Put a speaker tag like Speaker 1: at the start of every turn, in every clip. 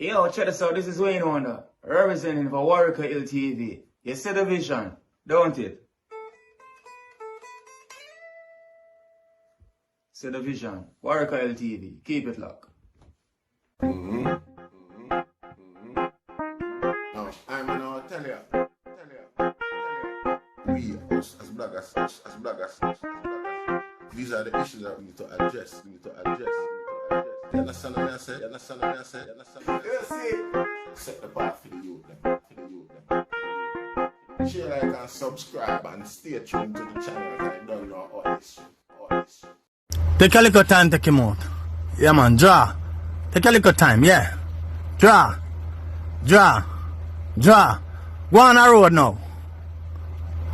Speaker 1: Yo, check this out. This is Wayne Wonder, representing for Warieka LTV. You see the vision, don't it? See the vision. Warieka LTV. Keep it locked.
Speaker 2: Now, I'm gonna tell you. We, us as bloggers, these are the issues that we need to address. You understand what I say? You see? Set the path for the youth. Share, like, and subscribe and stay tuned to the channel. I don't know all this.
Speaker 3: Take a little time, take him out. Yeah, man, draw. Take a little time, yeah. Draw. Go on the road now.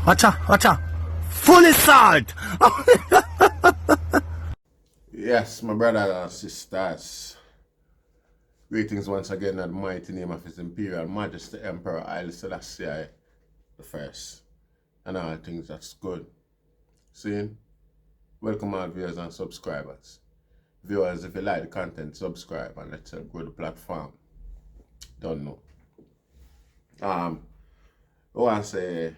Speaker 3: Watch out. Fully salt.
Speaker 2: Yes, my brothers and sisters. Greetings once again in the mighty name of His Imperial Majesty Emperor Haile Selassie I First, and all things that's good. See? Welcome all viewers and subscribers. Viewers, if you like the content, subscribe and let's grow the platform. Don't know. I want to say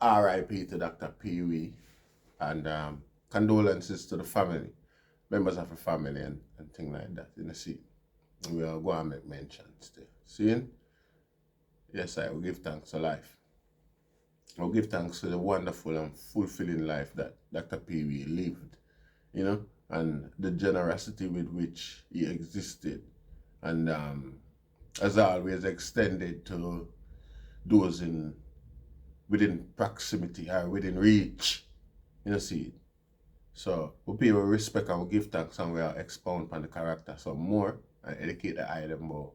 Speaker 2: R.I.P. to Dr. Pee Wee and condolences to the family, members of the family and things like that. You know, see, we are going to make mentions there. See? Yes, I will give thanks to life. I will give thanks to the wonderful and fulfilling life that Dr. Pee Wee lived, you know, and the generosity with which he existed, and as always extended to those within proximity or within reach, you know, see. So we pay our respect and we give thanks and we are expound on the character some more and educate the eye them more.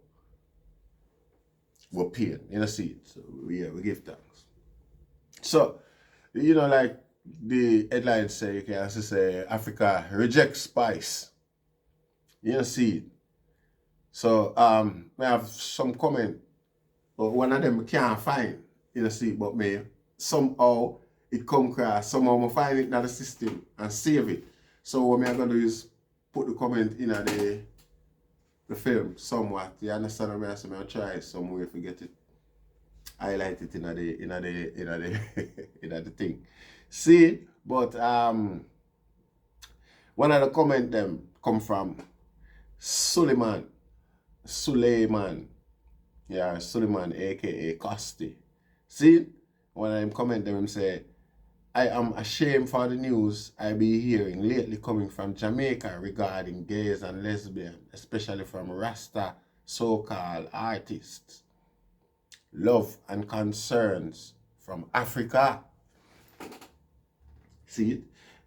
Speaker 2: We're paying, you know, see. So we give thanks. So, you know, like the headlines say, you can also say Africa rejects spice. You know, see. So we have some comment, but one of them can't find, you know, see, but me somehow it come across, somehow I find it in the system and save it. So what I'm gonna do is put the comment in the film somewhat. You understand what I'm saying? I'll try some way to get it. Highlight it in the thing. See, but one of the comment them come from Suleiman, yeah, Suleiman, aka Costi. See, when I comment them say, I am ashamed for the news I be hearing lately coming from Jamaica regarding gays and lesbians, especially from Rasta so-called artists. Love and concerns from Africa. See it?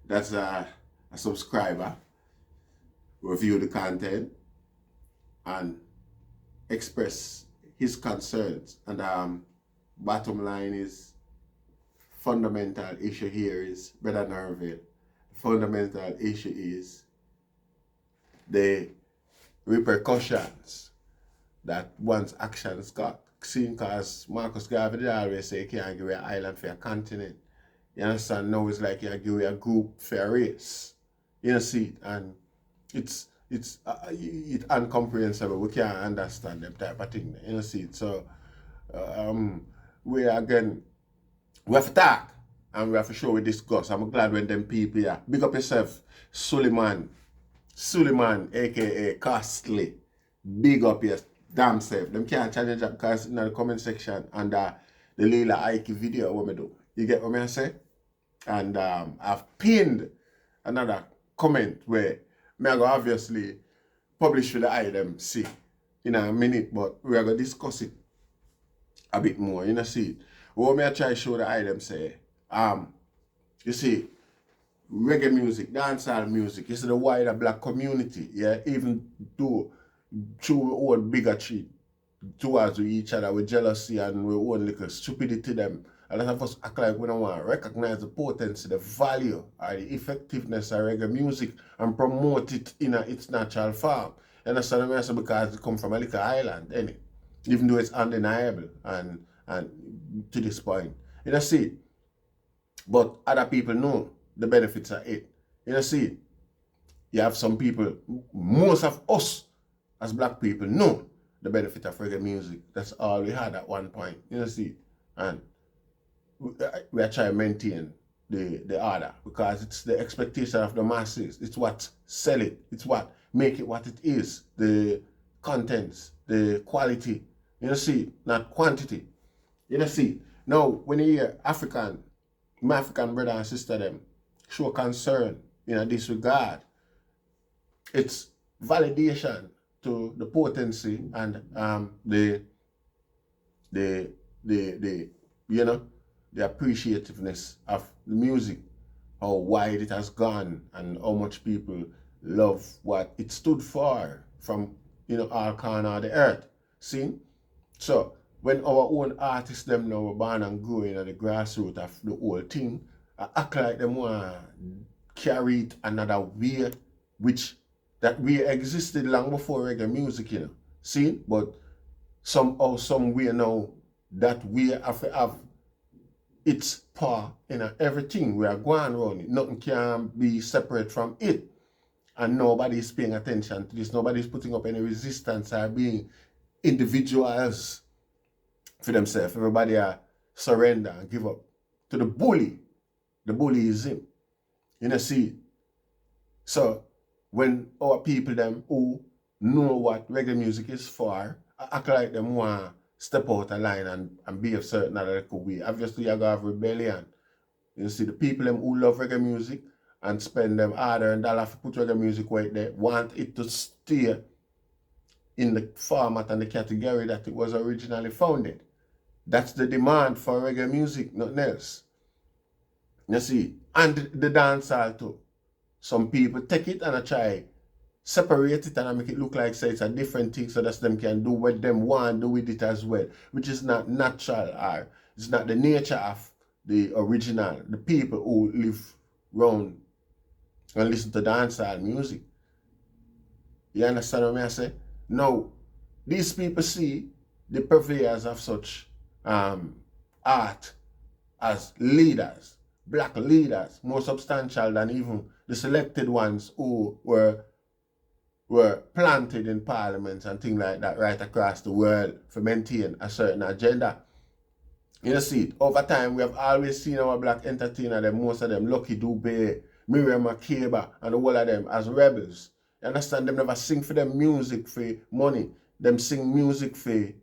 Speaker 2: That's a subscriber. Review the content and express his concerns. And bottom line is, fundamental issue here is, Brother Nerville, fundamental issue is the repercussions that one's actions got. Seen, because Marcus Garvey did always say you can't give an island for a continent. You understand? Now it's like you give a group for a race. You know, see, and it's incomprehensible. We can't understand them type of thing. You know, see. So we have to talk and we have to show we discuss. I'm glad when them people here. Big up yourself, Suleiman, aka Costly. Big up yourself. Damn safe. Them can't challenge that because in the comment section under the Leila Ike video what me do. You get what I say? And I've pinned another comment where me I go obviously publish with the item see in a minute, but we are gonna discuss it a bit more. You know, see. What me I try to show the item say, you see, reggae music, dancehall music, you see the wider black community, yeah, even though through our own bigotry towards each other with jealousy and we own little stupidity them. A lot of us act like we don't want to recognize the potency, the value, or the effectiveness of reggae music and promote it in its natural form. You understand what I mean? Because it comes from a little island, innit? Even though it's undeniable and to this point. You know, see? But other people know the benefits of it. You know, see? You have some people, most of us as black people know the benefit of reggae music. That's all we had at one point. You see, and we are trying to maintain the order because it's the expectation of the masses. It's what sell it. It's what make it what it is. The contents, the quality. You see, not quantity. You see. Now, when you hear my African brother and sister them show concern in this regard, it's validation to the potency and the you know, the appreciativeness of the music, how wide it has gone and how much people love what it stood for from, you know, all corners of the earth. See? So when our own artists them now were born and growing at the grassroots of the whole thing, I act like them want to carry it another way, which that way existed long before reggae music, you know. See? But somehow, some way now, that way have its part in everything we are going around it. Nothing can be separate from it. And nobody's paying attention to this. Nobody's putting up any resistance or being individuals for themselves. Everybody surrender and give up to the bully. The bully is him. You know, see? So when our people them who know what reggae music is for, act like them want step out of line and be a certain other way. Obviously, you have rebellion. You see, the people them who love reggae music and spend them harder and dollar to put reggae music where they want it to stay in the format and the category that it was originally founded. That's the demand for reggae music, nothing else. You see, and the dancehall too. Some people take it and I try separate it and I make it look like say it's a different thing so that them can do what them want do with it as well, which is not natural or it's not the nature of the original, the people who live around and listen to dancehall music. You understand what I say? Now, these people see the purveyors of such art as leaders, black leaders, more substantial than even the selected ones who were planted in parliaments and things like that right across the world for maintain a certain agenda. You see, over time we have always seen our black entertainers, most of them, Lucky Dube, Miriam Makeba, and the whole of them as rebels. You understand? Them never sing for them music for money. Them sing music for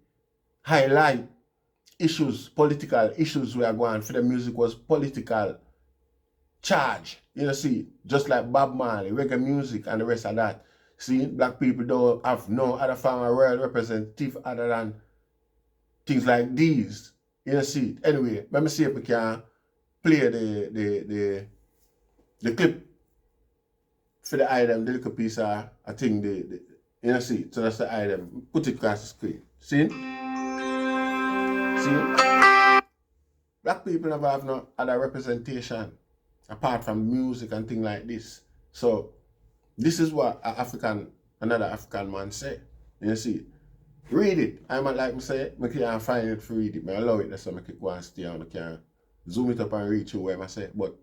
Speaker 2: highlight issues, political issues we are going. For them music was political charge. You know, see, just like Bob Marley, reggae music and the rest of that. See, black people don't have no other form of world representative other than things like these. You know, see. Anyway, let me see if we can play the clip for the item, the little piece of I think you know, see. So that's the item. Put it across the screen. See? See? Black people never have no other representation apart from music and things like this. So this is what another African man say. You see, read it. I might like me say, I can't find it for read it. I allow it so I can go and stay and I can zoom it up and reach you where I say. But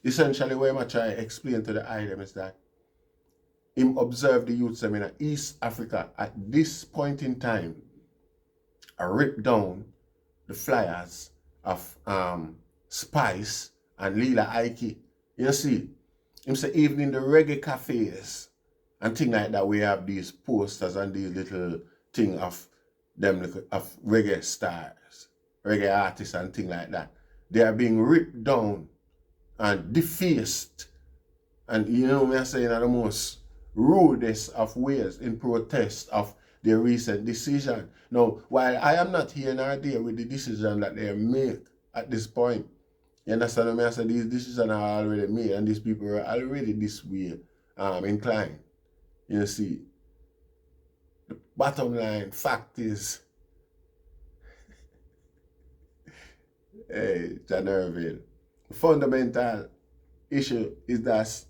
Speaker 2: essentially what I try to explain to the item is that him observe the youths in East Africa at this point in time rip down the flyers of Spice and Lila Ike. You see, him say even in the reggae cafes and things like that, we have these posters and these little thing of them of reggae stars, reggae artists and things like that. They are being ripped down and defaced. And you know me I say in the most rudest of ways in protest of their recent decision. Now, while I am not here nor there with the decision that they make at this point, you understand what I say? These decisions are already made and these people are already this way inclined. You see, the bottom line fact is, hey, John Irvin, the fundamental issue is that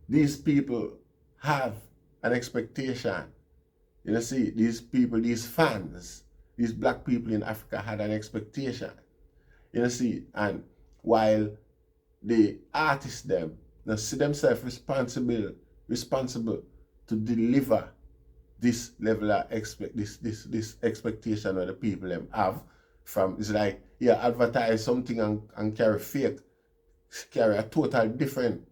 Speaker 2: these people have an expectation. You know, see, these people, these fans, these black people in Africa had an expectation. You know, see, and while the artists them see themselves responsible responsible to deliver this level of this expectation that the people them have from. It's like you advertise something and carry a total different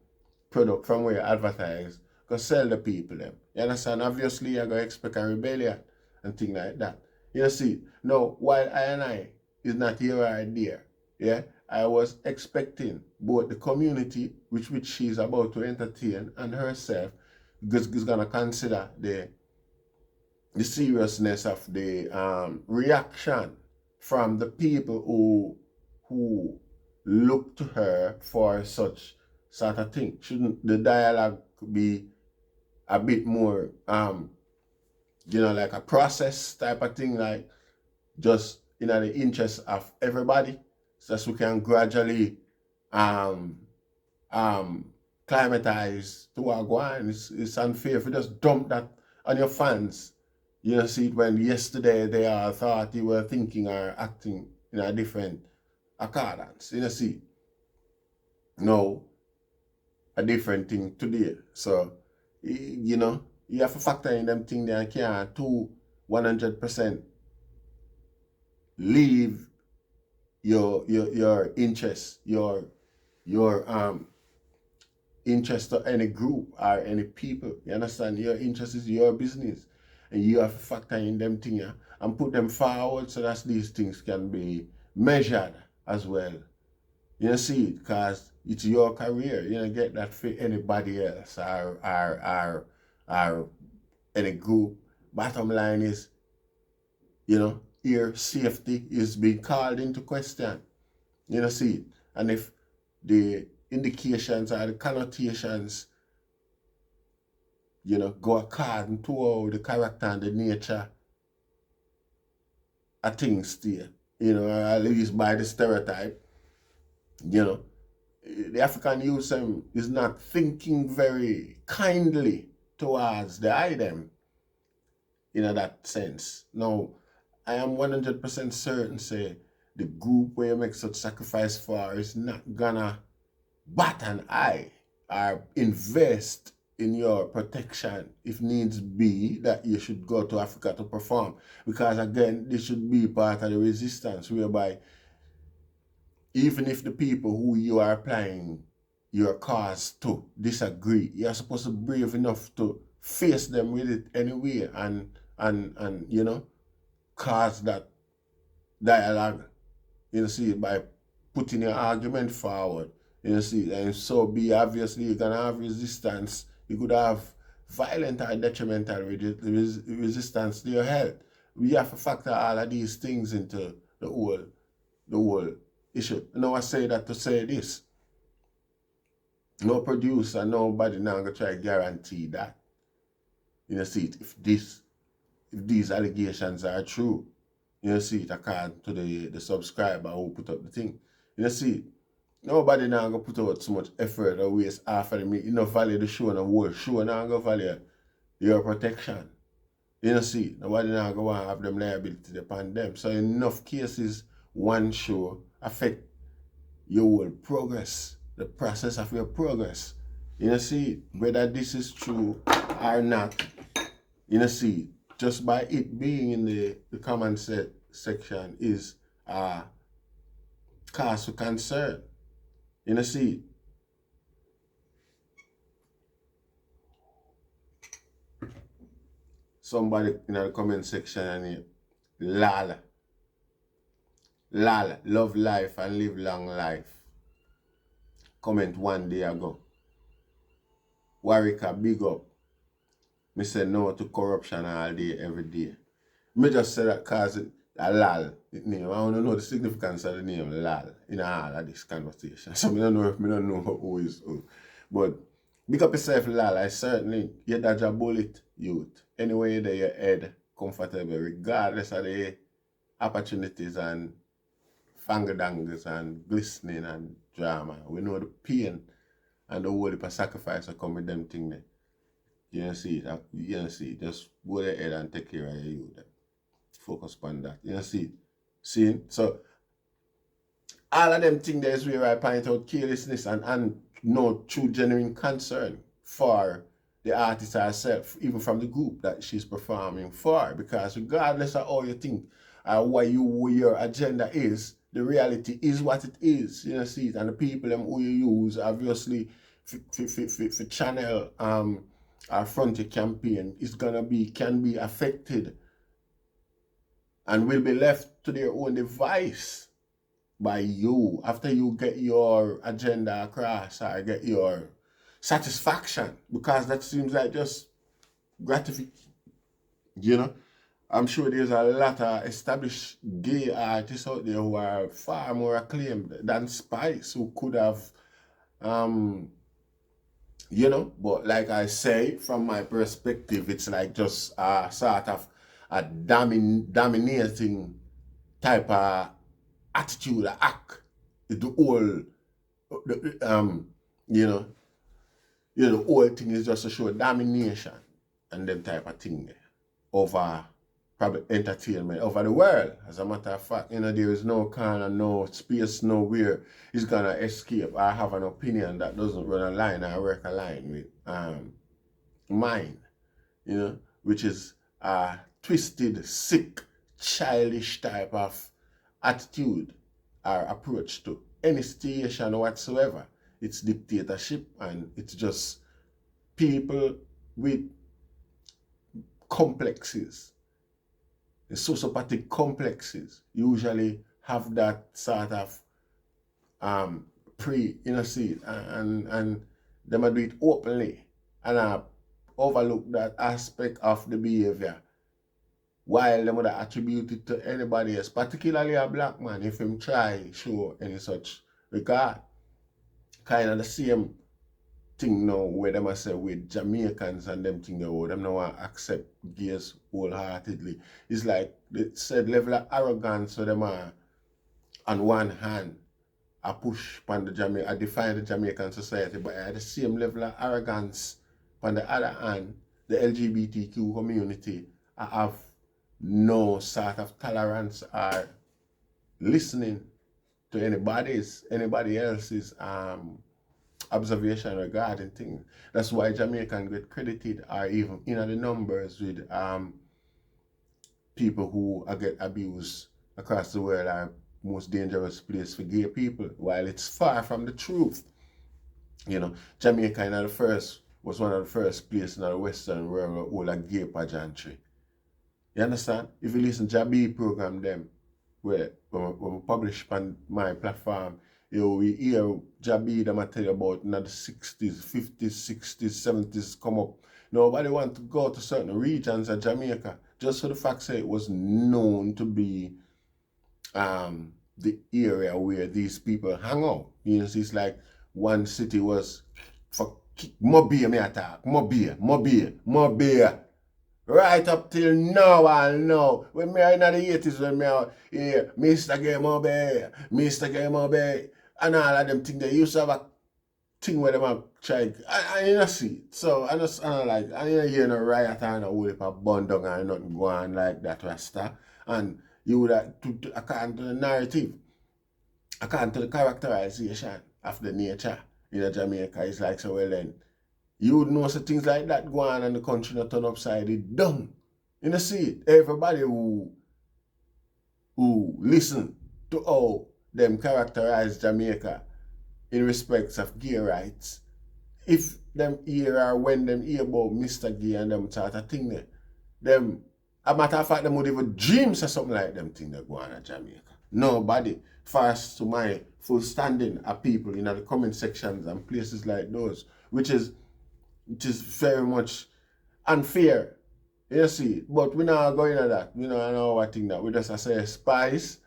Speaker 2: product from where you advertise, because sell the people them. You understand? Obviously you're gonna expect a rebellion and things like that. You see, now while I is not here or there, yeah, I was expecting both the community which she's about to entertain and herself is gonna consider the seriousness of the reaction from the people who look to her for such sort of thing. Shouldn't the dialogue be a bit more, like a process type of thing, like just in the interest of everybody, so that we can gradually climatize to what go on. It's unfair if you just dump that on your fans. You see, when yesterday they all thought you were thinking or acting in a different accordance. You see, no, a different thing today. So, you have to factor in them things that can't 100% leave your interest, your interest to any group or any people. You understand? Your interest is your business. And you have to factor in them things and put them forward so that these things can be measured as well. You see, because it's your career. You don't get that for anybody else or any group. Bottom line is, your safety is being called into question. See, and if the indications or the connotations go according to the character and the nature of things there, at least by the stereotype, the African youth is not thinking very kindly towards the item, in that sense. Now, I am 100% certain, say, the group where you make such sacrifice for is not gonna bat an eye or invest in your protection if needs be that you should go to Africa to perform. Because again, this should be part of the resistance, whereby even if the people who you are applying your cause to disagree, you're supposed to be brave enough to face them with it anyway and cause that dialogue, see, by putting your argument forward. See, and so be obviously you're gonna have resistance. You could have violent or detrimental resistance to your health. We have to factor all of these things into the whole issue. Now I say that to say this. No producer, nobody now gonna try to guarantee that. See, if these allegations are true, see it according to the subscriber who put up the thing. See, nobody now gonna put out so much effort or waste half of the enough value the show and the whole show now gonna value your protection. See, nobody now gonna want to have them liability upon them. So in enough cases, one show affect your whole progress, the process of your progress. See, whether this is true or not, see, just by it being in the comment section is cause for concern. See, somebody in the comment section and lol, love life and live long life. Comment one day ago. Warieka, big up. Me say no to corruption all day, every day. Me just say that cause a lol, name. I want to know the significance of the name lol in all of this conversation. So I don't know who is who. But big up yourself, lol. I certainly you dodge a bullet, youth. Anyway, that your head comfortable, regardless of the opportunities and fangerdangers and glistening and drama. We know the pain and the whole heap of sacrifice that come with them things there. See, just go ahead and take care of your youth. Focus on that. See, so all of them things there is where I point out carelessness and no true genuine concern for the artist herself, even from the group that she's performing for. Because regardless of how you think or what your agenda is, the reality is what it is. You know, see it, and the people them who you use obviously for channel our frontier campaign is can be affected and will be left to their own device by you after you get your agenda across or get your satisfaction, because that seems like just gratification. You know, I'm sure there's a lot of established gay artists out there who are far more acclaimed than Spice, who could have you know, but like I say, from my perspective, it's like just a sort of a dominating type of attitude, act. The whole, you know, the whole thing is just to show domination and them type of thing there over probably entertainment, over the world. As a matter of fact, you know, there is no kind of no space nowhere is gonna escape. I have an opinion that doesn't run a line or work a line with mine, you know, which is a twisted, sick, childish type of attitude or approach to any station whatsoever. It's dictatorship, and it's just people with complexes. The sociopathic complexes usually have that sort of and them do it openly and overlook that aspect of the behavior, while them would attribute it to anybody else, particularly a black man, if him try show any such regard. Kind of the same thing now where them say with Jamaicans and them thing there, them now accept gays wholeheartedly. It's like the said level of arrogance, so them are on one hand I push on I define the Jamaican society, but at the same level of arrogance on the other hand, the LGBTQ community I have no sort of tolerance or listening to anybody else's observation regarding things. That's why Jamaican get credited or even in the numbers with people who get abused across the world are most dangerous place for gay people, while it's far from the truth. You know, Jamaica was one of the first places in the Western world with all a gay pageantry. You understand? If you listen to Jabi program them, when we publish on my platform, we hear Jabi them tell you about in the 60s, 50s, 60s, 70s come up. Nobody want to go to certain regions of Jamaica just for the fact that it was known to be the area where these people hang out. You know, it's like one city was for more beer, me attack, more beer. Right up till now, I know. When me are in the 80s, when me are here, Mr. Game Obey, and all of them things, they used to have a thing where them have tried. I you know see. So I just like I hear no riot and no whole heap of bun down and nothing go on like that, Rasta. And you would have according to the narrative, according to the characterization of the nature in Jamaica, it's like so well then. You would know some things like that go on and the country not turn upside it down. You know, see it. Everybody who listen to how them characterize Jamaica in respects of gay rights, if them hear or when them hear about Mr. Gay and them sort of thing there, them, a matter of fact, them would even dream of something like them thing that go on in Jamaica. Nobody, fast to my full standing of people in the comment sections and places like those, which is very much unfair. You see, but we not going to that. We don't know what thing that. We just say spice.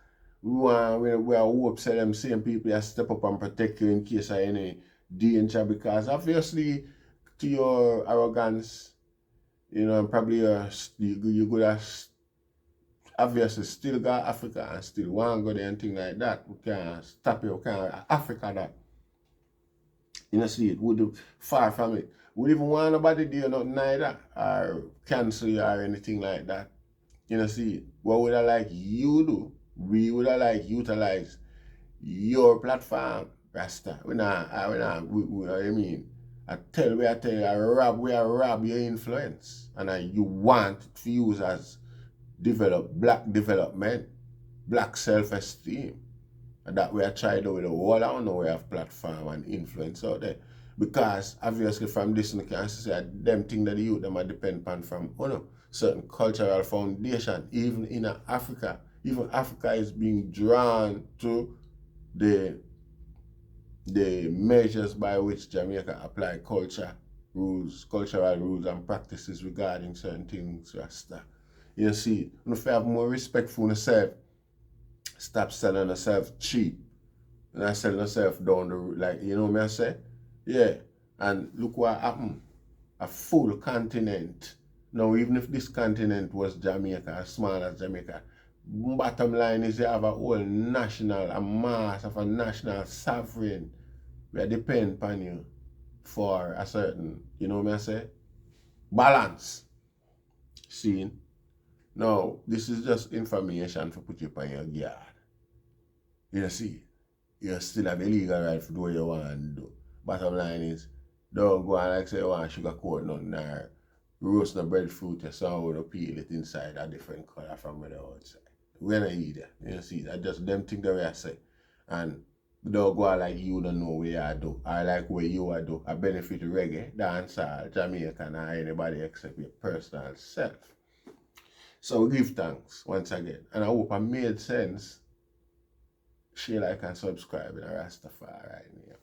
Speaker 2: We are hope say them same people that step up and protect you in case of any danger, because obviously to your arrogance, you know, and probably you could have obviously still got Africa and still want to go there and thing like that. We can't stop you, we can't Africa that. You know, see it, we do far from it. We even want nobody do nothing neither or cancel you or anything like that. You know, see, what would I like you do? We would have like utilize your platform, Rasta. I mean, I tell you, we are rob your influence. And you want to use as black development, black self-esteem. And that we are trying to do with the whole. I don't know we have platform and influence out there. Because obviously from this you can see them things that the youth them are depend upon from certain cultural foundation. Even in Africa. Even Africa is being drawn to the measures by which Jamaica apply cultural rules and practices regarding certain things, Rasta. You see, if you have more respect for yourself, stop selling yourself cheap. And I selling yourself down the road, like, you know what I say? Yeah. And look what happened. A full continent. Now, even if this continent was Jamaica, as small as Jamaica, bottom line is you have a whole a mass of a national sovereign. We depend upon you for a certain, you know what I say? Balance. See? Now, this is just information for put you on your guard. You see? You still have the legal right to do what you want to do. Bottom line is, don't go and like say you want sugarcoat nothing or roast the breadfruit or something to peel it inside a different color from the outside. We're not eat that. You see, that's just them things that we are saying. And don't go like you don't know what you do. I like what you do. I benefit reggae, dancehall, Jamaican, or anybody except your personal self. So give thanks once again. And I hope I made sense. Share, like, and subscribe in a Rastafari right now.